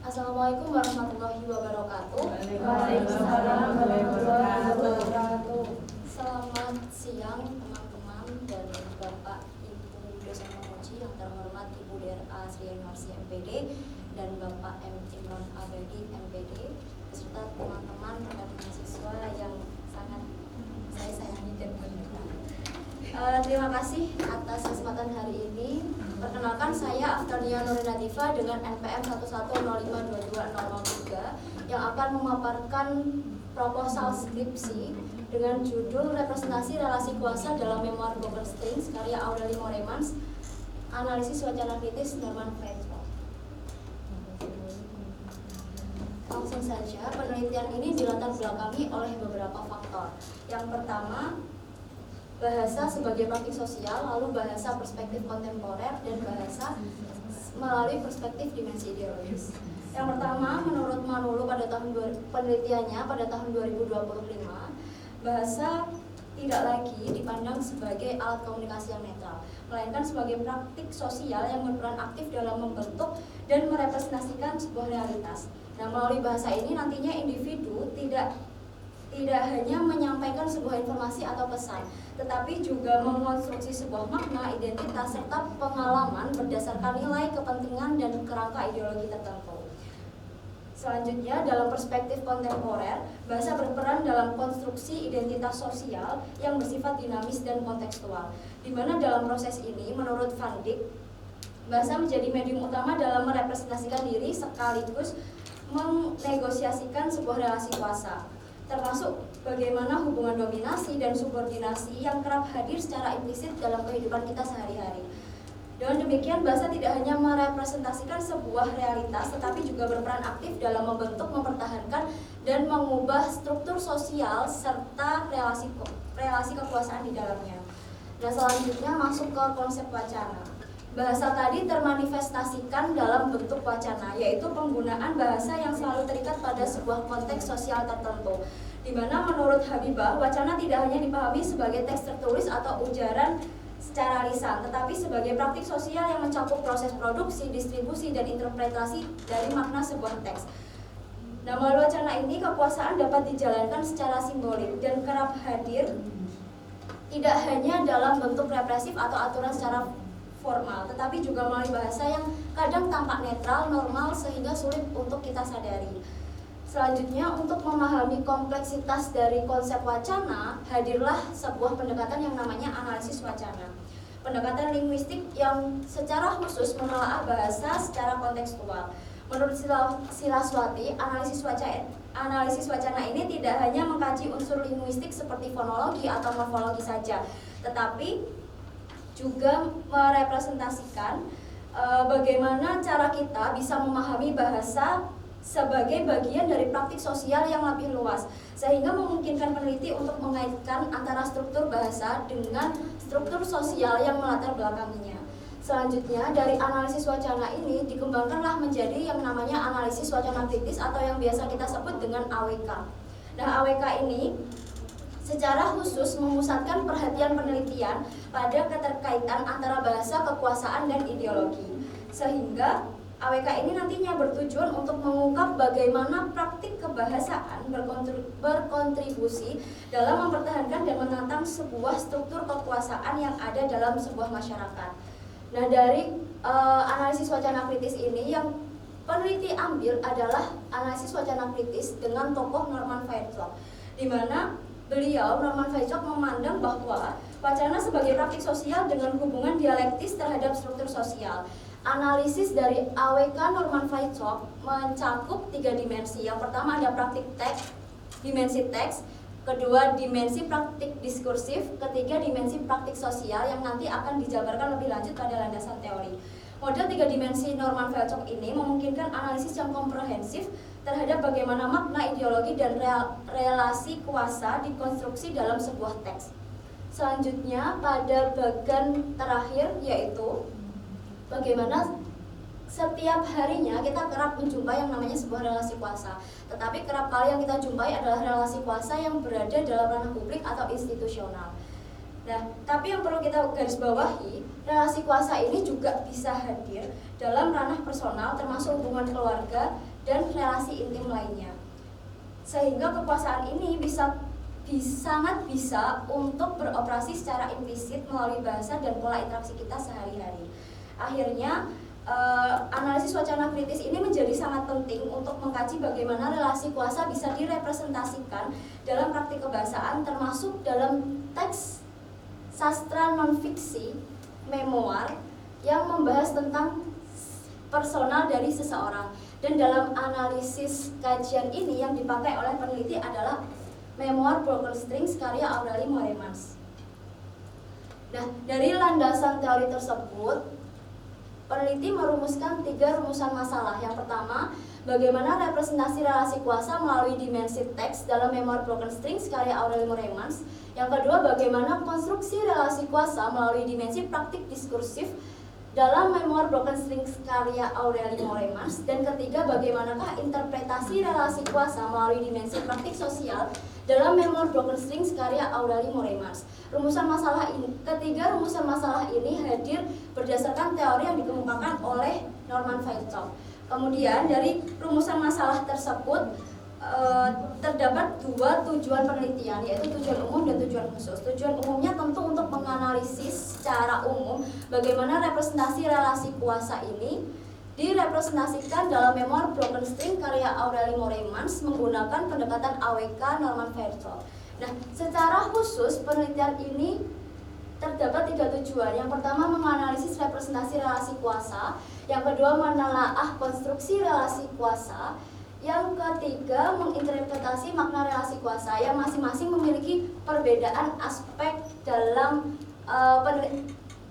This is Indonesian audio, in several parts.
Assalamualaikum warahmatullahi wabarakatuh. Waalaikumsalam warahmatullahi wabarakatuh. Selamat siang teman-teman dan Bapak Ibu dosen penguji yang terhormat Ibu DRA Sri Ainursi MPD dan Bapak M. Imron Abadi MPD beserta teman-teman rekan mahasiswa yang sangat saya sayangi dan bangga. Terima kasih atas kesempatan hari ini. Perkenalkan, saya Aftalia Nurina Diva dengan NPM 110522003 yang akan memaparkan proposal skripsi dengan judul Representasi Relasi Kuasa dalam Memoir Broken Strings karya Aurelie Moermans, Analisis Wacana Kritis Norman Feldman. Langsung saja, penelitian ini dilatar belakangi oleh beberapa faktor. Yang pertama, bahasa sebagai praktik sosial, lalu bahasa perspektif kontemporer, dan bahasa melalui perspektif dimensi ideologis. Yang pertama, menurut Manulu pada penelitiannya pada tahun 2025, bahasa tidak lagi dipandang sebagai alat komunikasi yang netral, melainkan sebagai praktik sosial yang berperan aktif dalam membentuk dan merepresentasikan sebuah realitas. Nah, melalui bahasa ini nantinya individu tidak hanya menyampaikan sebuah informasi atau pesan, tetapi juga mengonstruksi sebuah makna, identitas, serta pengalaman berdasarkan nilai, kepentingan, dan kerangka ideologi tertentu. Selanjutnya, dalam perspektif kontemporer, bahasa berperan dalam konstruksi identitas sosial yang bersifat dinamis dan kontekstual, di mana dalam proses ini, menurut Van Dijk, bahasa menjadi medium utama dalam merepresentasikan diri sekaligus menegosiasikan sebuah relasi kuasa, termasuk bagaimana hubungan dominasi dan subordinasi yang kerap hadir secara implisit dalam kehidupan kita sehari-hari. Dengan demikian, bahasa tidak hanya merepresentasikan sebuah realitas, tetapi juga berperan aktif dalam membentuk, mempertahankan, dan mengubah struktur sosial serta relasi kekuasaan di dalamnya. Nah, selanjutnya masuk ke konsep wacana. Bahasa tadi termanifestasikan dalam bentuk wacana, yaitu penggunaan bahasa yang selalu terikat pada sebuah konteks sosial tertentu, di mana menurut Habibah, wacana tidak hanya dipahami sebagai teks tertulis atau ujaran secara lisan, tetapi sebagai praktik sosial yang mencakup proses produksi, distribusi, dan interpretasi dari makna sebuah teks. Nah, melalui wacana ini, kekuasaan dapat dijalankan secara simbolik dan kerap hadir tidak hanya dalam bentuk represif atau aturan secara formal, tetapi juga melalui bahasa yang kadang tampak netral, normal, sehingga sulit untuk kita sadari. Selanjutnya, untuk memahami kompleksitas dari konsep wacana, hadirlah sebuah pendekatan yang namanya analisis wacana. Pendekatan linguistik yang secara khusus menelaah bahasa secara kontekstual. Menurut Silaswati, analisis wacana ini tidak hanya mengkaji unsur linguistik seperti fonologi atau morfologi saja, tetapi juga merepresentasikan bagaimana cara kita bisa memahami bahasa sebagai bagian dari praktik sosial yang lebih luas, sehingga memungkinkan peneliti untuk mengaitkan antara struktur bahasa dengan struktur sosial yang melatar belakanginya. Selanjutnya, dari analisis wacana ini dikembangkanlah menjadi yang namanya analisis wacana kritis atau yang biasa kita sebut dengan AWK. Nah, AWK ini secara khusus memusatkan perhatian penelitian pada keterkaitan antara bahasa, kekuasaan, dan ideologi, sehingga AWK ini nantinya bertujuan untuk mengungkap bagaimana praktik kebahasaan berkontribusi dalam mempertahankan dan menantang sebuah struktur kekuasaan yang ada dalam sebuah masyarakat. Nah, dari analisis wacana kritis ini yang peneliti ambil adalah analisis wacana kritis dengan tokoh Norman Feldman, di mana Norman Feldman memandang bahwa wacana sebagai praktik sosial dengan hubungan dialektis terhadap struktur sosial. Analisis dari AWK Norman Feldman mencakup 3 dimensi. Yang pertama ada praktik teks, dimensi teks, kedua dimensi praktik diskursif, ketiga dimensi praktik sosial yang nanti akan dijabarkan lebih lanjut pada landasan teori. Model 3 dimensi Norman Feldman ini memungkinkan analisis yang komprehensif terhadap bagaimana makna, ideologi, dan relasi kuasa dikonstruksi dalam sebuah teks. Selanjutnya pada bagian terakhir yaitu bagaimana setiap harinya kita kerap menjumpai yang namanya sebuah relasi kuasa, tetapi kerap kali yang kita jumpai adalah relasi kuasa yang berada dalam ranah publik atau institusional. Nah, tapi yang perlu kita garis bawahi, relasi kuasa ini juga bisa hadir dalam ranah personal, termasuk hubungan keluarga dan relasi intim lainnya. Sehingga kekuasaan ini sangat bisa untuk beroperasi secara implisit melalui bahasa dan pola interaksi kita sehari-hari. Akhirnya, analisis wacana kritis ini menjadi sangat penting untuk mengkaji bagaimana relasi kuasa bisa direpresentasikan dalam praktik kebahasaan, termasuk dalam teks sastra non-fiksi, memoir, yang membahas tentang personal dari seseorang. Dan dalam analisis kajian ini yang dipakai oleh peneliti adalah memoir Broken Strings karya Aurelie Moermans. Nah, dari landasan teori tersebut, peneliti merumuskan 3 rumusan masalah. Yang pertama, bagaimana representasi relasi kuasa melalui dimensi teks dalam memoir Broken Strings karya Aurelie Moermans. Yang kedua, bagaimana konstruksi relasi kuasa melalui dimensi praktik diskursif dalam memoir Broken Strings karya Aurelie Moermans. Dan ketiga, bagaimanakah interpretasi relasi kuasa melalui dimensi praktik sosial dalam memoir Broken Strings karya Aurelie Moermans. Ketiga rumusan masalah ini hadir berdasarkan teori yang dikemukakan oleh Norman Fairclough. Kemudian dari rumusan masalah tersebut terdapat 2 tujuan penelitian, yaitu tujuan umum dan tujuan khusus. Tujuan umumnya tentu untuk menganalisis secara umum bagaimana representasi relasi kuasa ini direpresentasikan dalam memoir Broken String karya Aurelie Moermans menggunakan pendekatan AWK Norman Fairclough. Nah, secara khusus penelitian ini terdapat 3 tujuan. Yang pertama, menganalisis representasi relasi kuasa. Yang kedua, menelaah konstruksi relasi kuasa. Yang ketiga, menginterpretasi makna relasi kuasa yang masing-masing memiliki perbedaan aspek dalam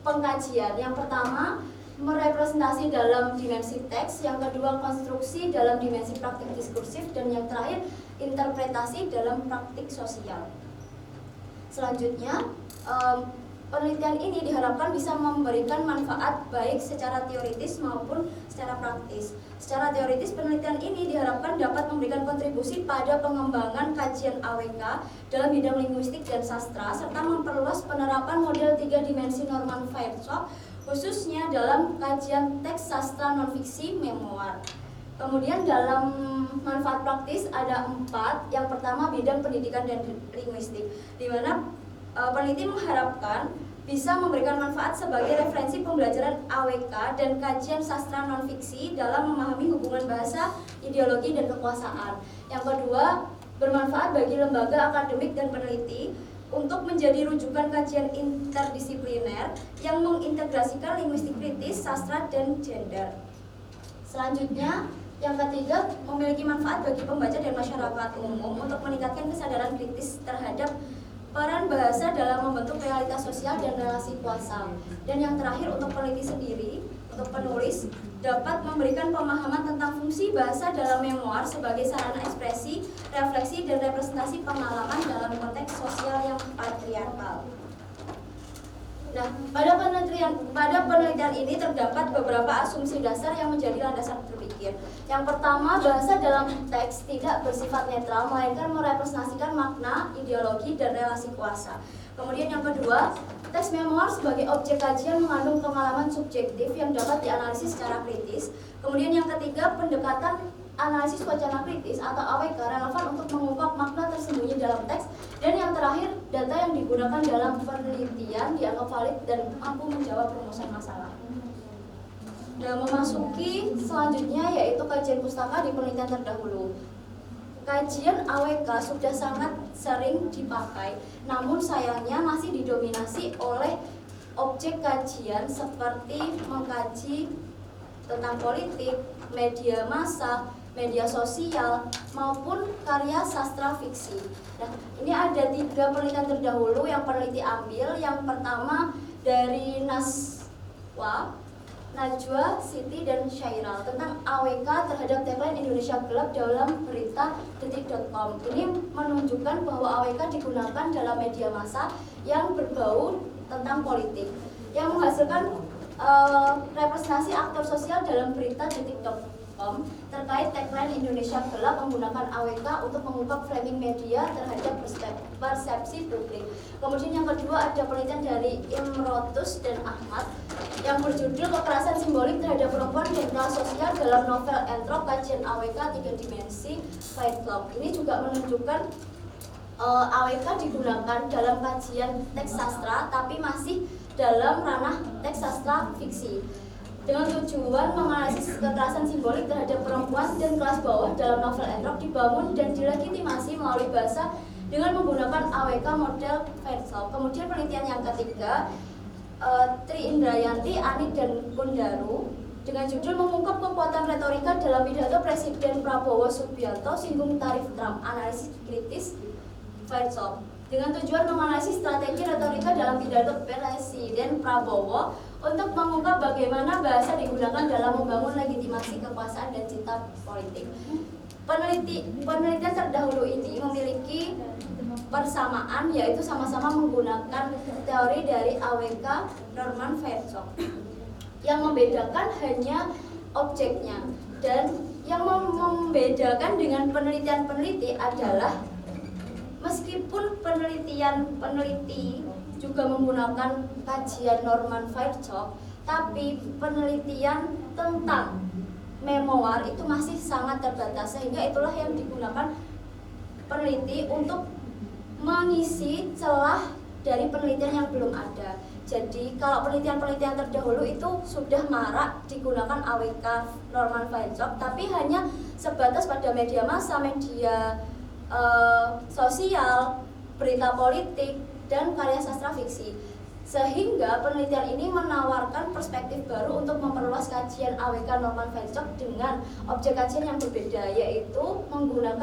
pengkajian. Yang pertama, merepresentasi dalam dimensi teks. Yang kedua, konstruksi dalam dimensi praktik diskursif. Dan yang terakhir, interpretasi dalam praktik sosial. Selanjutnya, penelitian ini diharapkan bisa memberikan manfaat baik secara teoritis maupun secara praktis. Secara teoritis, penelitian ini diharapkan dapat memberikan kontribusi pada pengembangan kajian AWK dalam bidang linguistik dan sastra, serta memperluas penerapan model 3 dimensi Norman Fairclough, khususnya dalam kajian teks sastra non-fiksi memoir. Kemudian dalam manfaat praktis ada 4. Yang pertama, bidang pendidikan dan linguistik, di mana peneliti mengharapkan bisa memberikan manfaat sebagai referensi pembelajaran AWK dan kajian sastra non-fiksi dalam memahami hubungan bahasa, ideologi, dan kekuasaan. Yang kedua, bermanfaat bagi lembaga akademik dan peneliti untuk menjadi rujukan kajian interdisipliner yang mengintegrasikan linguistik kritis, sastra, dan gender. Selanjutnya, yang ketiga, memiliki manfaat bagi pembaca dan masyarakat umum untuk meningkatkan kesadaran kritis terhadap peran bahasa dalam membentuk realitas sosial dan relasi kuasa. Dan yang terakhir, untuk peneliti sendiri, untuk penulis, dapat memberikan pemahaman tentang fungsi bahasa dalam memoir sebagai sarana ekspresi, refleksi, dan representasi pengalaman dalam konteks sosial yang patriarkal. Nah, pada penelitian ini terdapat beberapa asumsi dasar yang menjadi landasan berpikir. Yang pertama, bahasa dalam teks tidak bersifat netral, melainkan merepresentasikan makna, ideologi, dan relasi kuasa. Kemudian yang kedua, teks memoir sebagai objek kajian mengandung pengalaman subjektif yang dapat dianalisis secara kritis. Kemudian yang ketiga, pendekatan analisis wacana kritis atau AWK relevan untuk mengungkap makna tersembunyi dalam teks. Dan yang terakhir, data yang digunakan dalam penelitian dianggap valid dan mampu menjawab rumusan masalah. Dan memasuki selanjutnya yaitu kajian pustaka di penelitian terdahulu. Kajian AWK sudah sangat sering dipakai, namun sayangnya masih didominasi oleh objek kajian seperti mengkaji tentang politik, media massa, media sosial, maupun karya sastra fiksi. Nah, ini ada 3 penelitian terdahulu yang peneliti ambil. Yang pertama dari Naswa, Najwa, Siti, dan Syairal tentang AWK terhadap tagline Indonesia Gelap dalam berita detik.com. Ini menunjukkan bahwa AWK digunakan dalam media massa yang berbau tentang politik, yang menghasilkan representasi aktor sosial dalam berita detik.com terkait tagline Indonesia Gelap menggunakan AWK untuk mengungkap framing media terhadap persepsi publik. Kemudian yang kedua ada penelitian dari Imrotus dan Ahmad yang berjudul Kekerasan Simbolik Terhadap Perempuan dan Kelas Sosial dalam novel Entrop kajian AWK 3 dimensi Fight Club. Ini juga menunjukkan AWK digunakan dalam kajian teks sastra tapi masih dalam ranah teks sastra fiksi dengan tujuan menganalisis kekerasan simbolik terhadap perempuan dan kelas bawah dalam novel Entrop dibangun dan dilegitimasi melalui bahasa dengan menggunakan AWK model Fight Club. Kemudian penelitian yang ketiga, Tri Indrayanti, Ani dan Kundaru dengan judul mengungkap kekuatan retorika dalam pidato Presiden Prabowo Subianto singgung tarif Trump, analisis kritis Fight Club dengan tujuan menganalisis strategi retorika dalam pidato Presiden Prabowo untuk mengungkap bagaimana bahasa digunakan dalam membangun legitimasi kekuasaan dan cita politik. Penelitian terdahulu ini memiliki persamaan, yaitu sama-sama menggunakan teori dari AWK Norman Fairclough. Yang membedakan hanya objeknya, dan yang membedakan dengan peneliti adalah meskipun peneliti juga menggunakan kajian Norman Fairclough, tapi penelitian tentang memoir itu masih sangat terbatas, sehingga itulah yang digunakan peneliti untuk mengisi celah dari penelitian yang belum ada. Jadi kalau penelitian terdahulu itu sudah marak digunakan AWK Norman Fairclough, tapi hanya sebatas pada media massa, media sosial, berita politik, dan karya sastra fiksi. Sehingga penelitian ini menawarkan perspektif baru untuk memperluas kajian AWK Norman Fairclough dengan objek kajian yang berbeda, yaitu menggunakan